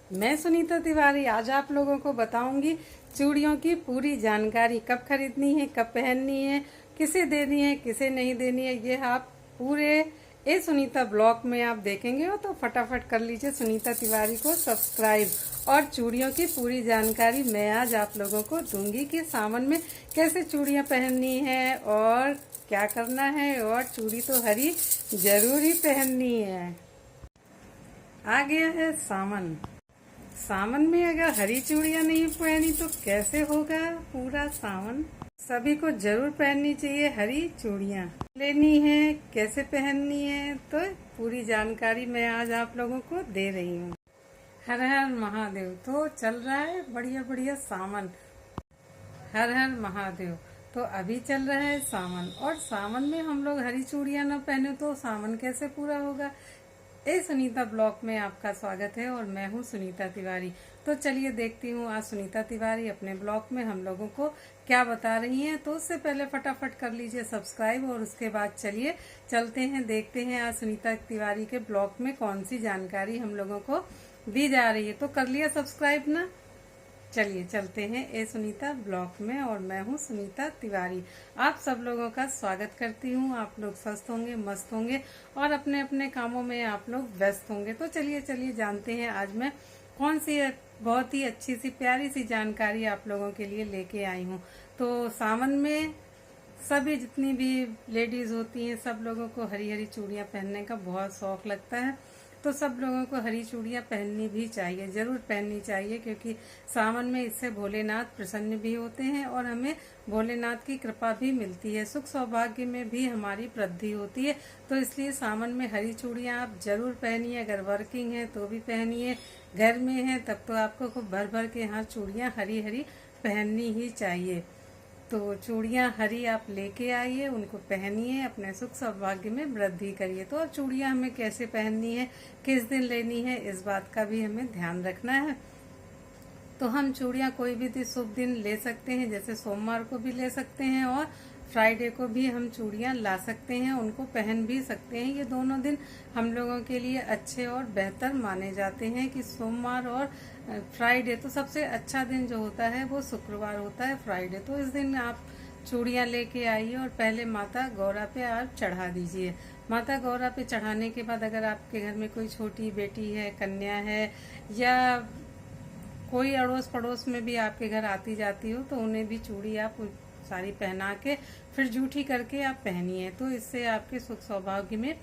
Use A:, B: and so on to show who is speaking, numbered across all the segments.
A: मैं सुनीता तिवारी आज आप लोगों को बताऊंगी चूड़ियों की पूरी जानकारी। कब खरीदनी है, कब पहननी है, किसे देनी है, किसे नहीं देनी है, ये आप पूरे ए सुनीता ब्लॉग में आप देखेंगे हो। तो फटाफट कर लीजिए सुनीता तिवारी को सब्सक्राइब। और चूड़ियों की पूरी जानकारी मैं आज आप लोगों को दूंगी कि सावन में कैसे चूड़ियां पहननी है और क्या करना है। और चूड़ी तो हरी जरूरी पहननी है। आ गया है सावन। सावन में अगर हरी चूड़ियां नहीं पहनी तो कैसे होगा पूरा सावन। सभी को जरूर पहननी चाहिए हरी चूड़ियां। लेनी है, कैसे पहननी है, तो पूरी जानकारी मैं आज आप लोगों को दे रही हूँ। हर हर महादेव। तो चल रहा है बढ़िया बढ़िया सावन। हर हर महादेव। तो अभी चल रहा है सावन, और सावन में हम लोग हरी चूड़ियां न पहने तो सावन कैसे पूरा होगा। ए सुनीता ब्लॉग में आपका स्वागत है और मैं हूँ सुनीता तिवारी। तो चलिए देखती हूँ आज सुनीता तिवारी अपने ब्लॉग में हम लोगों को क्या बता रही हैं। तो उससे पहले फटाफट कर लीजिए सब्सक्राइब, और उसके बाद चलिए चलते हैं, देखते हैं आज सुनीता तिवारी के ब्लॉग में कौन सी जानकारी हम लोगों को दी जा रही है। तो कर लिया सब्सक्राइब ना। चलिए चलते हैं ए सुनीता ब्लॉग में, और मैं हूँ सुनीता तिवारी। आप सब लोगों का स्वागत करती हूँ। आप लोग स्वस्थ होंगे, मस्त होंगे और अपने अपने कामों में आप लोग व्यस्त होंगे। तो चलिए चलिए जानते हैं आज मैं कौन सी बहुत ही अच्छी सी प्यारी सी जानकारी आप लोगों के लिए लेके आई हूँ। तो सावन में सभी जितनी भी लेडीज होती हैं सब लोगों को हरी हरी चूड़ियाँ पहनने का बहुत शौक लगता है। तो सब लोगों को हरी चूड़ियाँ पहननी भी चाहिए, जरूर पहननी चाहिए, क्योंकि सावन में इससे भोलेनाथ प्रसन्न भी होते हैं और हमें भोलेनाथ की कृपा भी मिलती है। सुख सौभाग्य में भी हमारी वृद्धि होती है। तो इसलिए सावन में हरी चूड़ियाँ आप जरूर पहनिए। अगर वर्किंग है तो भी पहनिए, घर में है तब तो आपको खूब भर भर के यहाँ चूड़ियाँ हरी हरी पहननी ही चाहिए। तो चूड़ियाँ हरी आप लेके आइए, उनको पहनिए, अपने सुख सौभाग्य में वृद्धि करिए। तो और चूड़ियाँ हमें कैसे पहननी है, किस दिन लेनी है, इस बात का भी हमें ध्यान रखना है। तो हम चूड़ियाँ कोई भी शुभ दिन ले सकते हैं, जैसे सोमवार को भी ले सकते हैं और फ्राइडे को भी हम चूड़ियाँ ला सकते हैं, उनको पहन भी सकते हैं। ये दोनों दिन हम लोगों के लिए अच्छे और बेहतर माने जाते हैं कि सोमवार और फ्राइडे। तो सबसे अच्छा दिन जो होता है वो शुक्रवार होता है, फ्राइडे। तो इस दिन आप चूड़ियाँ लेके आइए और पहले माता गौरा पे आप चढ़ा दीजिए। माता गौरा पे चढ़ाने के बाद अगर आपके घर में कोई छोटी बेटी है, कन्या है, या कोई अड़ोस पड़ोस में भी आपके घर आती जाती हो, तो उन्हें भी चूड़ी आप साड़ी पहना के फिर जूठी करके आप पहनिए। तो इससे आपके सुख सौभाग्य में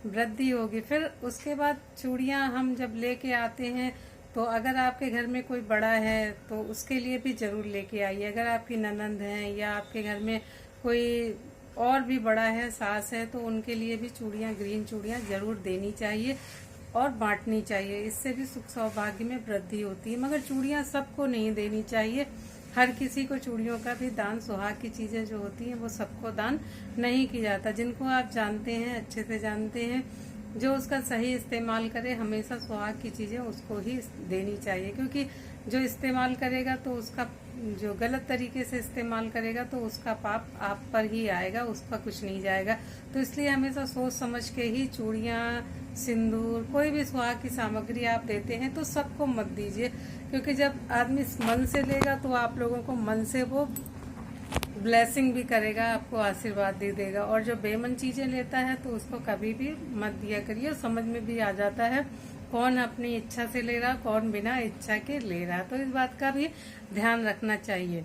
A: वृद्धि होगी। फिर उसके बाद चूड़ियाँ हम जब लेके आते हैं तो अगर आपके घर में कोई बड़ा है तो उसके लिए भी जरूर लेके आइए। अगर आपकी ननंद है या आपके घर में कोई और भी बड़ा है, सास है, तो उनके लिए भी चूड़ियाँ, ग्रीन चूड़ियाँ जरूर देनी चाहिए और बांटनी चाहिए। इससे भी सुख सौभाग्य में वृद्धि होती है। मगर चूड़ियाँ सबको नहीं देनी चाहिए। हर किसी को चूड़ियों का भी दान, सुहाग की चीजें जो होती हैं वो सबको दान नहीं की जाता। जिनको आप जानते हैं, अच्छे से जानते हैं, जो उसका सही इस्तेमाल करे, हमेशा सुहाग की चीजें उसको ही देनी चाहिए। क्योंकि जो इस्तेमाल करेगा तो उसका, जो गलत तरीके से इस्तेमाल करेगा तो उसका पाप आप पर ही आएगा, उसका कुछ नहीं जाएगा। तो इसलिए हमेशा सोच समझ के ही चूड़ियाँ, सिंदूर, कोई भी सुहाग की सामग्री आप देते हैं तो सबको मत दीजिए। क्योंकि जब आदमी मन से लेगा तो आप लोगों को मन से वो ब्लेसिंग भी करेगा, आपको आशीर्वाद दे देगा। और जो बेमन चीजें लेता है तो उसको कभी भी मत दिया करिए। समझ में भी आ जाता है कौन अपनी इच्छा से ले रहा, कौन बिना इच्छा के ले रहा। तो इस बात का भी ध्यान रखना चाहिए।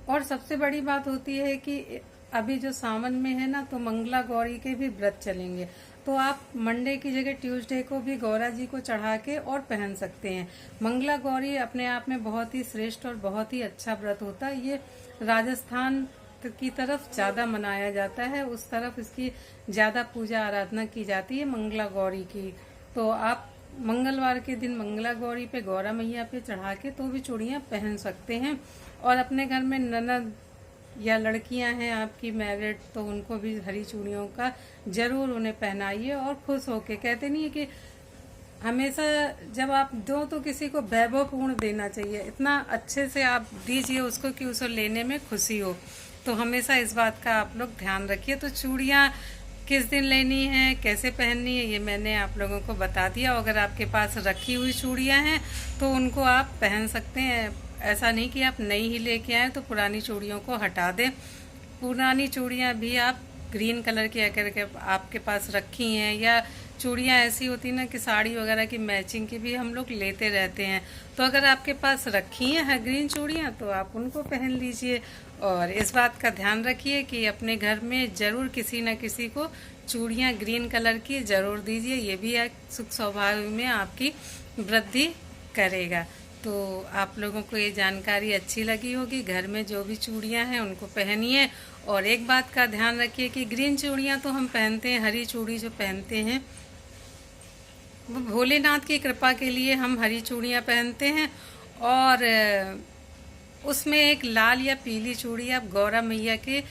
A: और सबसे बड़ी बात होती है कि अभी जो सावन में है ना, तो मंगला गौरी के भी व्रत चलेंगे। तो आप मंडे की जगह ट्यूसडे को भी गौरा जी को चढ़ा के और पहन सकते हैं। मंगला गौरी अपने आप में बहुत ही श्रेष्ठ और बहुत ही अच्छा व्रत होता है। ये राजस्थान की तरफ ज्यादा मनाया जाता है, उस तरफ इसकी ज्यादा पूजा आराधना की जाती है मंगला गौरी की। तो आप मंगलवार के दिन मंगला गौरी पे, गौरा मैया पे चढ़ा के तो भी चूड़ियाँ पहन सकते हैं। और अपने घर में ननद या लड़कियां हैं आपकी मैरिड, तो उनको भी हरी चूड़ियों का जरूर उन्हें पहनाइए और खुश होके। कहते नहीं है कि हमेशा जब आप दो तो किसी को वैभवपूर्ण देना चाहिए, इतना अच्छे से आप दीजिए उसको कि उसे लेने में खुशी हो। तो हमेशा इस बात का आप लोग ध्यान रखिए। तो चूड़ियाँ किस दिन लेनी है, कैसे पहननी है, ये मैंने आप लोगों को बता दिया। अगर आपके पास रखी हुई चूड़ियाँ हैं तो उनको आप पहन सकते हैं। ऐसा नहीं कि आप नई ही लेके आए तो पुरानी चूड़ियों को हटा दें। पुरानी चूड़ियाँ भी आप ग्रीन कलर की अगर के आपके पास रखी हैं, या चूड़ियाँ ऐसी होती ना कि साड़ी वगैरह की मैचिंग की भी हम लोग लेते रहते हैं, तो अगर आपके पास रखी हैं हर ग्रीन चूड़ियाँ तो आप उनको पहन लीजिए। और इस बात का ध्यान रखिए कि अपने घर में ज़रूर किसी न किसी को चूड़ियाँ ग्रीन कलर की ज़रूर दीजिए। ये भी एक सुख सौभाग्य में आपकी वृद्धि करेगा। तो आप लोगों को ये जानकारी अच्छी लगी होगी। घर में जो भी चूड़ियाँ हैं उनको पहनिए। और एक बात का ध्यान रखिए कि ग्रीन चूड़ियाँ तो हम पहनते हैं, हरी चूड़ी जो पहनते हैं वो भोलेनाथ की कृपा के लिए हम हरी चूड़ियाँ पहनते हैं। और उसमें एक लाल या पीली चूड़ी आप गौरा मैया के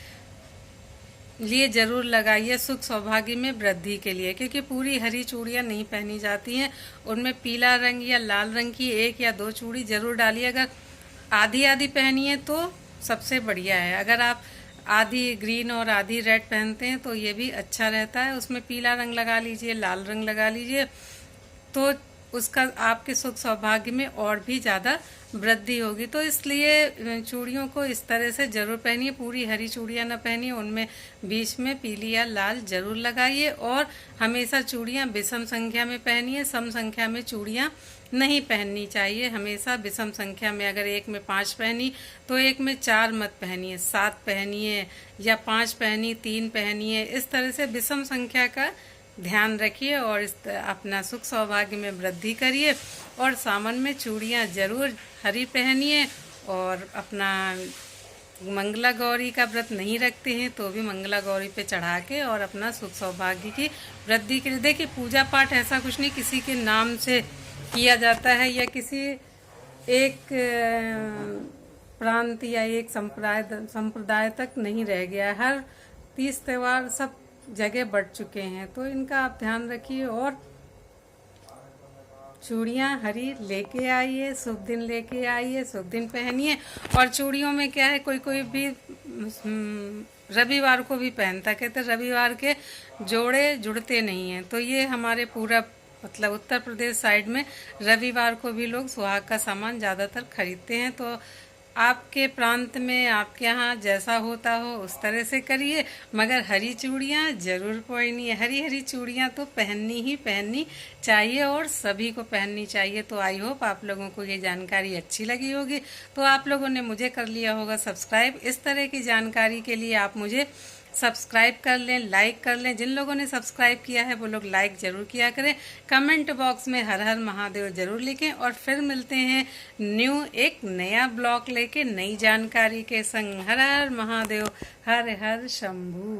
A: लिए ज़रूर लगाइए, सुख सौभाग्य में वृद्धि के लिए, क्योंकि पूरी हरी चूड़ियाँ नहीं पहनी जाती हैं। उनमें पीला रंग या लाल रंग की 1 या 2 चूड़ी ज़रूर डालिए। अगर आधी आधी पहनी है तो सबसे बढ़िया है। अगर आप आधी ग्रीन और आधी रेड पहनते हैं तो ये भी अच्छा रहता है। उसमें पीला रंग लगा लीजिए, लाल रंग लगा लीजिए, तो उसका आपके सुख सौभाग्य में और भी ज़्यादा वृद्धि होगी। तो इसलिए चूड़ियों को इस तरह से जरूर पहनिए। पूरी हरी चूड़ियाँ ना पहनिए, उनमें बीच में पीली या लाल जरूर लगाइए। और हमेशा चूड़ियाँ विषम संख्या में पहनिए, सम संख्या में चूड़ियाँ नहीं पहननी चाहिए। हमेशा विषम संख्या में, अगर एक में 5 पहनी तो एक में 4 मत पहनिए, 7 पहनिए, या 5 पहनी 3 पहनिए। इस तरह से विषम संख्या का ध्यान रखिए और अपना सुख सौभाग्य में वृद्धि करिए। और सावन में चूड़ियाँ जरूर हरी पहनिए। और अपना मंगला गौरी का व्रत नहीं रखते हैं तो भी मंगला गौरी पे चढ़ा के और अपना सुख सौभाग्य की वृद्धि के लिए, देखिए पूजा पाठ ऐसा कुछ नहीं किसी के नाम से किया जाता है या किसी एक प्रांत या एक संप्रदाय तक नहीं रह गया। हर तीज त्योहार सब जगह बढ़ चुके हैं, तो इनका आप ध्यान रखिए। और चूड़ियाँ हरी लेके आइए, शुभ दिन लेके आइए, शुभ दिन पहनिए। और चूड़ियों में क्या है, कोई कोई भी रविवार को भी पहनता, कहते रविवार के जोड़े जुड़ते नहीं हैं। तो ये हमारे पूरा मतलब उत्तर प्रदेश साइड में रविवार को भी लोग सुहाग का सामान ज़्यादातर खरीदते हैं। तो आपके प्रांत में, आपके यहाँ जैसा होता हो उस तरह से करिए, मगर हरी चूड़ियाँ जरूर पहनिए। हरी हरी चूड़ियाँ तो पहननी ही पहननी चाहिए और सभी को पहननी चाहिए। तो आई होप आप लोगों को ये जानकारी अच्छी लगी होगी। तो आप लोगों ने मुझे कर लिया होगा सब्सक्राइब। इस तरह की जानकारी के लिए आप मुझे सब्सक्राइब कर लें, लाइक कर लें। जिन लोगों ने सब्सक्राइब किया है वो लोग लाइक जरूर किया करें। कमेंट बॉक्स में हर हर महादेव जरूर लिखें। और फिर मिलते हैं एक नया ब्लॉग लेके, नई जानकारी के संग। हर हर महादेव, हर हर शंभू।